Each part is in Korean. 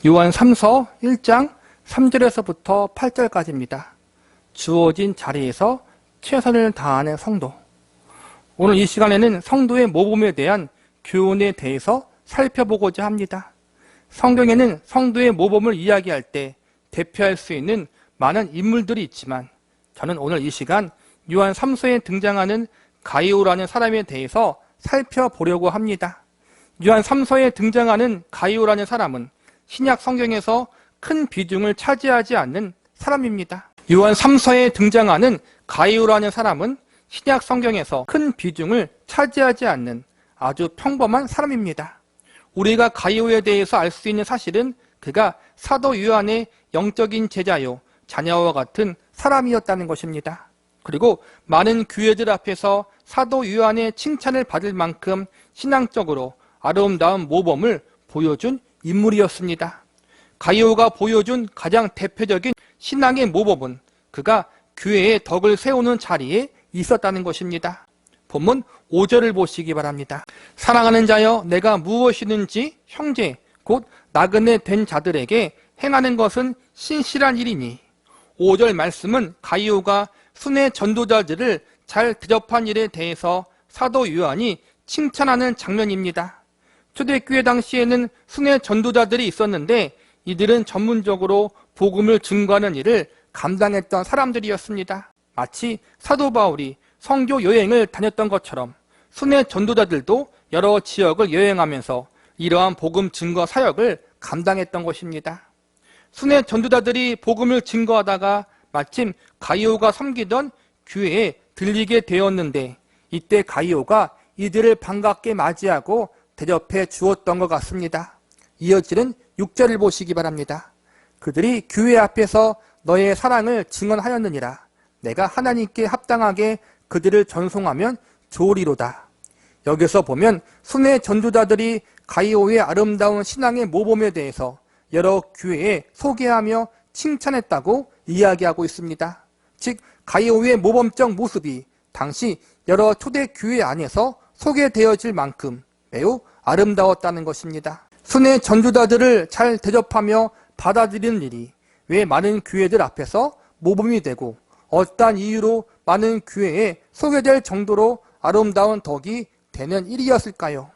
요한 3서 1장 3절에서부터 8절까지입니다. 주어진 자리에서 최선을 다하는 성도. 오늘 이 시간에는 성도의 모범에 대한 교훈에 대해서 살펴보고자 합니다. 성경에는 성도의 모범을 이야기할 때 대표할 수 있는 많은 인물들이 있지만 저는 오늘 이 시간 요한 3서에 등장하는 가이오라는 사람에 대해서 살펴보려고 합니다. 요한 3서에 등장하는 가이오라는 사람은 신약 성경에서 큰 비중을 차지하지 않는 사람입니다. 요한 3서에 등장하는 가이오라는 사람은 신약 성경에서 큰 비중을 차지하지 않는 아주 평범한 사람입니다. 우리가 가이오에 대해서 알 수 있는 사실은 그가 사도 요한의 영적인 제자요, 자녀와 같은 사람이었다는 것입니다. 그리고 많은 교회들 앞에서 사도 요한의 칭찬을 받을 만큼 신앙적으로 아름다운 모범을 보여준 인물이었습니다. 가이오가 보여준 가장 대표적인 신앙의 모범은 그가 교회의 덕을 세우는 자리에 있었다는 것입니다. 본문 5절을 보시기 바랍니다. 사랑하는 자여, 내가 무엇이든지 형제 곧 나그네 된 자들에게 행하는 것은 신실한 일이니. 5절 말씀은 가이오가 순회 전도자들을 잘 대접한 일에 대해서 사도 요한이 칭찬하는 장면입니다. 초대교회 당시에는 순회 전도자들이 있었는데 이들은 전문적으로 복음을 증거하는 일을 감당했던 사람들이었습니다. 마치 사도 바울이 선교 여행을 다녔던 것처럼 순회 전도자들도 여러 지역을 여행하면서 이러한 복음 증거 사역을 감당했던 것입니다. 순회 전도자들이 복음을 증거하다가 마침 가이오가 섬기던 교회에 들리게 되었는데 이때 가이오가 이들을 반갑게 맞이하고 대접해 주었던 것 같습니다. 이어지는 6절을 보시기 바랍니다. 그들이 교회 앞에서 너의 사랑을 증언하였느니라. 내가 하나님께 합당하게 그들을 전송하면 좋으리로다. 여기서 보면 순회 전도자들이 가이오의 아름다운 신앙의 모범에 대해서 여러 교회에 소개하며 칭찬했다고 이야기하고 있습니다. 즉 가이오의 모범적 모습이 당시 여러 초대교회 안에서 소개되어질 만큼 매우 아름다웠다는 것입니다. 순회 전도자들을 잘 대접하며 받아들이는 일이 왜 많은 교회들 앞에서 모범이 되고 어떠한 이유로 많은 교회에 소개될 정도로 아름다운 덕이 되는 일이었을까요?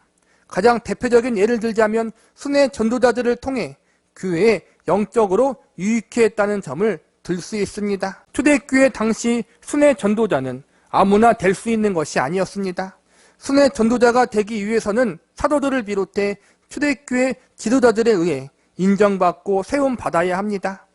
가장 대표적인 예를 들자면 순회 전도자들을 통해 교회에 영적으로 유익해 했다는 점을 들 수 있습니다. 초대교회 당시 순회 전도자는 아무나 될 수 있는 것이 아니었습니다. 순회 전도자가 되기 위해서는 사도들을 비롯해 초대교회 지도자들에 의해 인정받고 세움받아야 합니다.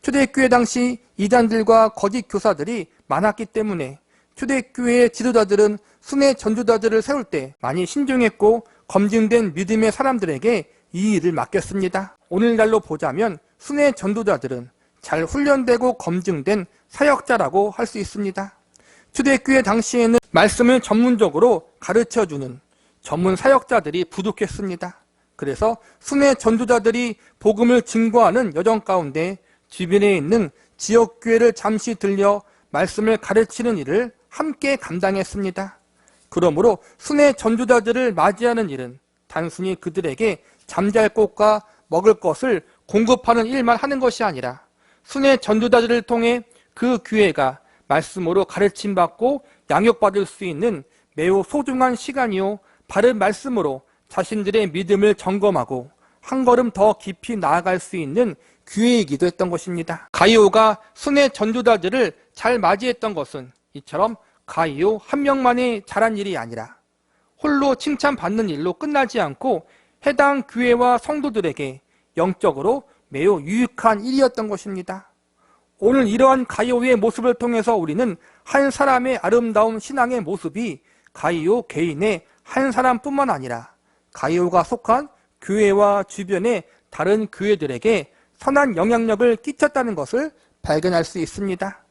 초대교회 당시 이단들과 거짓 교사들이 많았기 때문에 초대교회의 지도자들은 순회 전도자들을 세울 때 많이 신중했고 검증된 믿음의 사람들에게 이 일을 맡겼습니다. 오늘날로 보자면 순회 전도자들은 잘 훈련되고 검증된 사역자라고 할 수 있습니다. 초대교회 당시에는 말씀을 전문적으로 가르쳐주는 전문 사역자들이 부족했습니다. 그래서 순회 전도자들이 복음을 증거하는 여정 가운데 주변에 있는 지역교회를 잠시 들려 말씀을 가르치는 일을 함께 감당했습니다. 그러므로 순회 전도자들을 맞이하는 일은 단순히 그들에게 잠잘 곳과 먹을 것을 공급하는 일만 하는 것이 아니라 순회 전도자들을 통해 그 교회가 말씀으로 가르침받고 양육받을 수 있는 매우 소중한 시간이요, 바른 말씀으로 자신들의 믿음을 점검하고 한 걸음 더 깊이 나아갈 수 있는 기회이기도 했던 것입니다. 가이오가 순회 전도자들을 잘 맞이했던 것은 이처럼 가이오 한 명만이 잘한 일이 아니라 홀로 칭찬받는 일로 끝나지 않고 해당 교회와 성도들에게 영적으로 매우 유익한 일이었던 것입니다. 오늘 이러한 가이오의 모습을 통해서 우리는 한 사람의 아름다운 신앙의 모습이 가이오 개인의 한 사람뿐만 아니라 가이오가 속한 교회와 주변의 다른 교회들에게 선한 영향력을 끼쳤다는 것을 발견할 수 있습니다.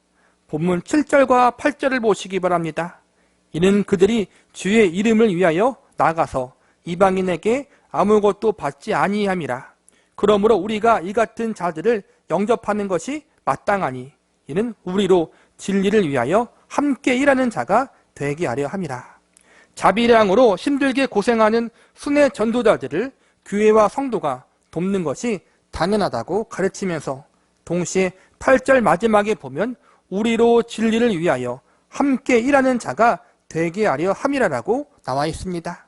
본문 7절과 8절을 보시기 바랍니다. 이는 그들이 주의 이름을 위하여 나가서 이방인에게 아무것도 받지 아니함이라. 그러므로 우리가 이 같은 자들을 영접하는 것이 마땅하니 이는 우리로 진리를 위하여 함께 일하는 자가 되게 하려 함이라. 자비량으로 힘들게 고생하는 순회 전도자들을 교회와 성도가 돕는 것이 당연하다고 가르치면서 동시에 8절 마지막에 보면 우리로 진리를 위하여 함께 일하는 자가 되게 하려 함이라라고 나와 있습니다.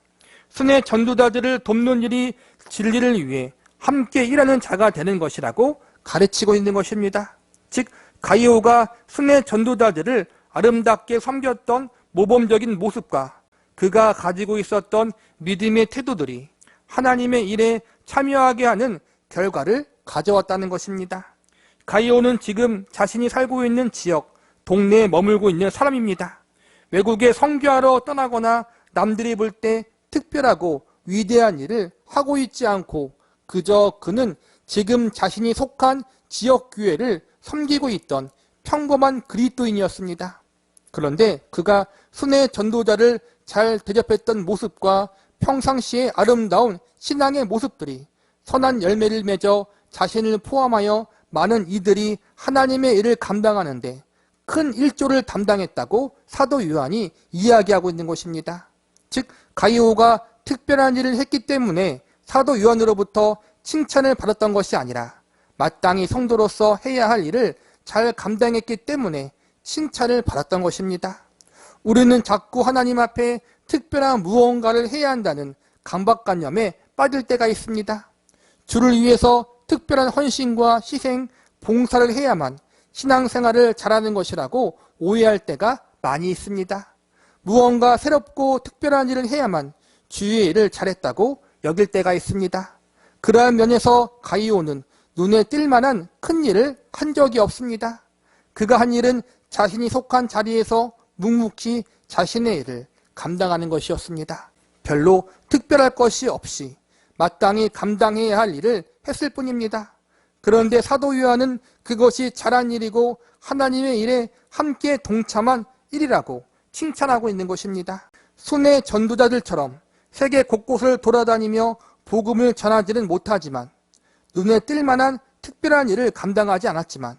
순회 전도자들을 돕는 일이 진리를 위해 함께 일하는 자가 되는 것이라고 가르치고 있는 것입니다. 즉 가이오가 순회 전도자들을 아름답게 섬겼던 모범적인 모습과 그가 가지고 있었던 믿음의 태도들이 하나님의 일에 참여하게 하는 결과를 가져왔다는 것입니다. 가이오는 지금 자신이 살고 있는 지역, 동네에 머물고 있는 사람입니다. 외국에 선교하러 떠나거나 남들이 볼 때 특별하고 위대한 일을 하고 있지 않고 그저 그는 지금 자신이 속한 지역교회를 섬기고 있던 평범한 그리스도인이었습니다. 그런데 그가 순회 전도자를 잘 대접했던 모습과 평상시의 아름다운 신앙의 모습들이 선한 열매를 맺어 자신을 포함하여 많은 이들이 하나님의 일을 감당하는데 큰 일조를 담당했다고 사도 요한이 이야기하고 있는 것입니다. 즉 가이오가 특별한 일을 했기 때문에 사도 요한으로부터 칭찬을 받았던 것이 아니라 마땅히 성도로서 해야 할 일을 잘 감당했기 때문에 칭찬을 받았던 것입니다. 우리는 자꾸 하나님 앞에 특별한 무언가를 해야 한다는 강박관념에 빠질 때가 있습니다. 주를 위해서 특별한 헌신과 희생, 봉사를 해야만 신앙생활을 잘하는 것이라고 오해할 때가 많이 있습니다. 무언가 새롭고 특별한 일을 해야만 주의 일을 잘했다고 여길 때가 있습니다. 그러한 면에서 가이오는 눈에 띌 만한 큰 일을 한 적이 없습니다. 그가 한 일은 자신이 속한 자리에서 묵묵히 자신의 일을 감당하는 것이었습니다. 별로 특별할 것이 없이 마땅히 감당해야 할 일을 했을 뿐입니다. 그런데 사도 요한은 그것이 잘한 일이고 하나님의 일에 함께 동참한 일이라고 칭찬하고 있는 것입니다. 순회 전도자들처럼 세계 곳곳을 돌아다니며 복음을 전하지는 못하지만 눈에 띌 만한 특별한 일을 감당하지 않았지만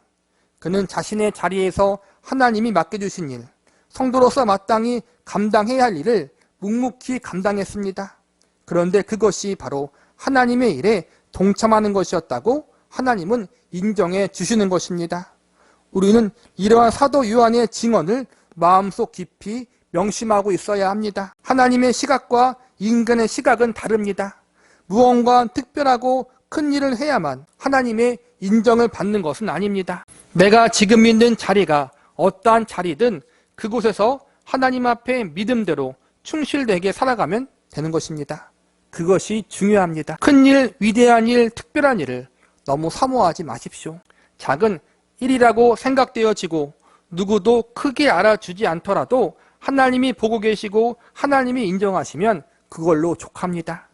그는 자신의 자리에서 하나님이 맡겨주신 일, 성도로서 마땅히 감당해야 할 일을 묵묵히 감당했습니다. 그런데 그것이 바로 하나님의 일에 동참하는 것이었다고 하나님은 인정해 주시는 것입니다. 우리는 이러한 사도 요한의 증언을 마음속 깊이 명심하고 있어야 합니다. 하나님의 시각과 인간의 시각은 다릅니다. 무언가 특별하고 큰 일을 해야만 하나님의 인정을 받는 것은 아닙니다. 내가 지금 있는 자리가 어떠한 자리든 그곳에서 하나님 앞에 믿음대로 충실되게 살아가면 되는 것입니다. 그것이 중요합니다. 큰 일, 위대한 일, 특별한 일을 너무 사모하지 마십시오. 작은 일이라고 생각되어지고 누구도 크게 알아주지 않더라도 하나님이 보고 계시고 하나님이 인정하시면 그걸로 족합니다.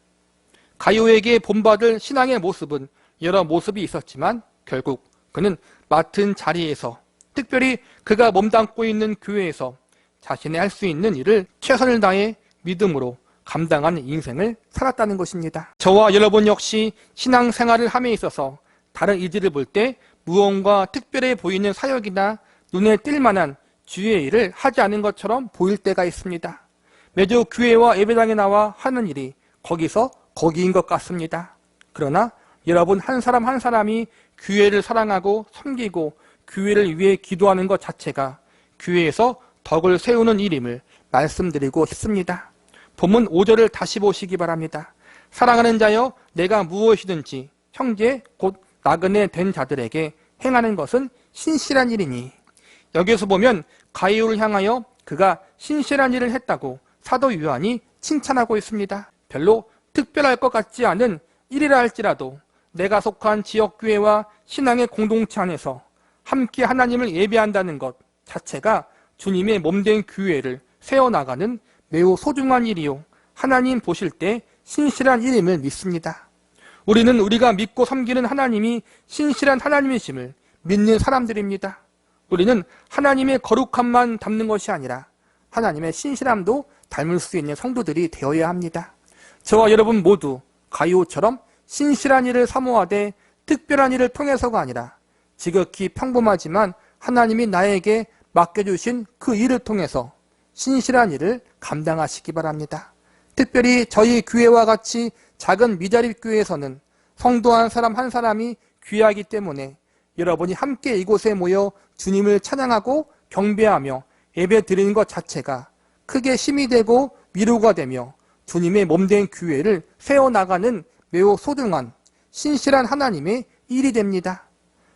가이오에게 본받을 신앙의 모습은 여러 모습이 있었지만 결국 그는 맡은 자리에서, 특별히 그가 몸담고 있는 교회에서 자신의 할 수 있는 일을 최선을 다해 믿음으로 감당하는 인생을 살았다는 것입니다. 저와 여러분 역시 신앙생활을 함에 있어서 다른 이들을 볼 때 무언가 특별해 보이는 사역이나 눈에 띌 만한 주의 일을 하지 않은 것처럼 보일 때가 있습니다. 매주 교회와 예배당에 나와 하는 일이 거기인 것 같습니다. 그러나 여러분 한 사람 한 사람이 교회를 사랑하고 섬기고 교회를 위해 기도하는 것 자체가 교회에서 덕을 세우는 일임을 말씀드리고 싶습니다. 본문 5절을 다시 보시기 바랍니다. 사랑하는 자여, 내가 무엇이든지 형제 곧 나그네 된 자들에게 행하는 것은 신실한 일이니. 여기서 보면 가이오를 향하여 그가 신실한 일을 했다고 사도 요한이 칭찬하고 있습니다. 별로 특별할 것 같지 않은 일이라 할지라도 내가 속한 지역교회와 신앙의 공동체 안에서 함께 하나님을 예배한다는 것 자체가 주님의 몸된 교회를 세워나가는 매우 소중한 일이요, 하나님 보실 때 신실한 일임을 믿습니다. 우리는 우리가 믿고 섬기는 하나님이 신실한 하나님이심을 믿는 사람들입니다. 우리는 하나님의 거룩함만 닮는 것이 아니라 하나님의 신실함도 닮을 수 있는 성도들이 되어야 합니다. 저와 여러분 모두 가이오처럼 신실한 일을 사모하되 특별한 일을 통해서가 아니라 지극히 평범하지만 하나님이 나에게 맡겨주신 그 일을 통해서 신실한 일을 감당하시기 바랍니다. 특별히 저희 교회와 같이 작은 미자립 교회에서는 성도 한 사람 한 사람이 귀하기 때문에 여러분이 함께 이곳에 모여 주님을 찬양하고 경배하며 예배 드리는 것 자체가 크게 힘이 되고 위로가 되며 주님의 몸된 교회를 세워나가는 매우 소중한 신실한 하나님의 일이 됩니다.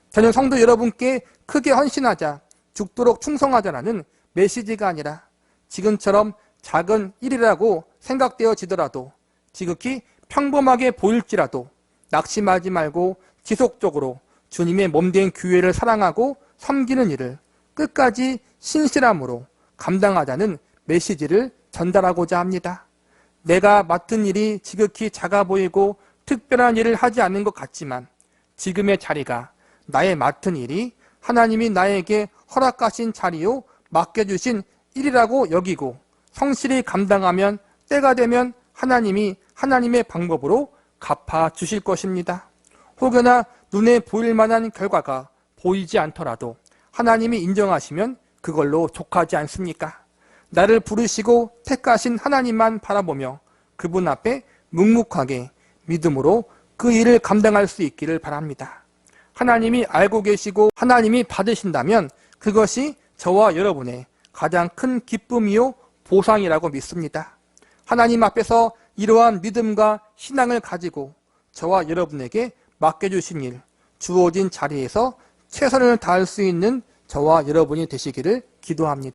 저는 성도 여러분께 크게 헌신하자, 죽도록 충성하자라는 메시지가 아니라 지금처럼 작은 일이라고 생각되어지더라도, 지극히 평범하게 보일지라도 낙심하지 말고 지속적으로 주님의 몸된 교회를 사랑하고 섬기는 일을 끝까지 신실함으로 감당하자는 메시지를 전달하고자 합니다. 내가 맡은 일이 지극히 작아 보이고 특별한 일을 하지 않는 것 같지만 지금의 자리가 나의 맡은 일이 하나님이 나에게 허락하신 자리요 맡겨주신 일이라고 여기고 성실히 감당하면 때가 되면 하나님이 하나님의 방법으로 갚아주실 것입니다. 혹여나 눈에 보일 만한 결과가 보이지 않더라도 하나님이 인정하시면 그걸로 족하지 않습니까? 나를 부르시고 택하신 하나님만 바라보며 그분 앞에 묵묵하게 믿음으로 그 일을 감당할 수 있기를 바랍니다. 하나님이 알고 계시고 하나님이 받으신다면 그것이 저와 여러분의 가장 큰 기쁨이요 보상이라고 믿습니다. 하나님 앞에서 이러한 믿음과 신앙을 가지고 저와 여러분에게 맡겨주신 일, 주어진 자리에서 최선을 다할 수 있는 저와 여러분이 되시기를 기도합니다.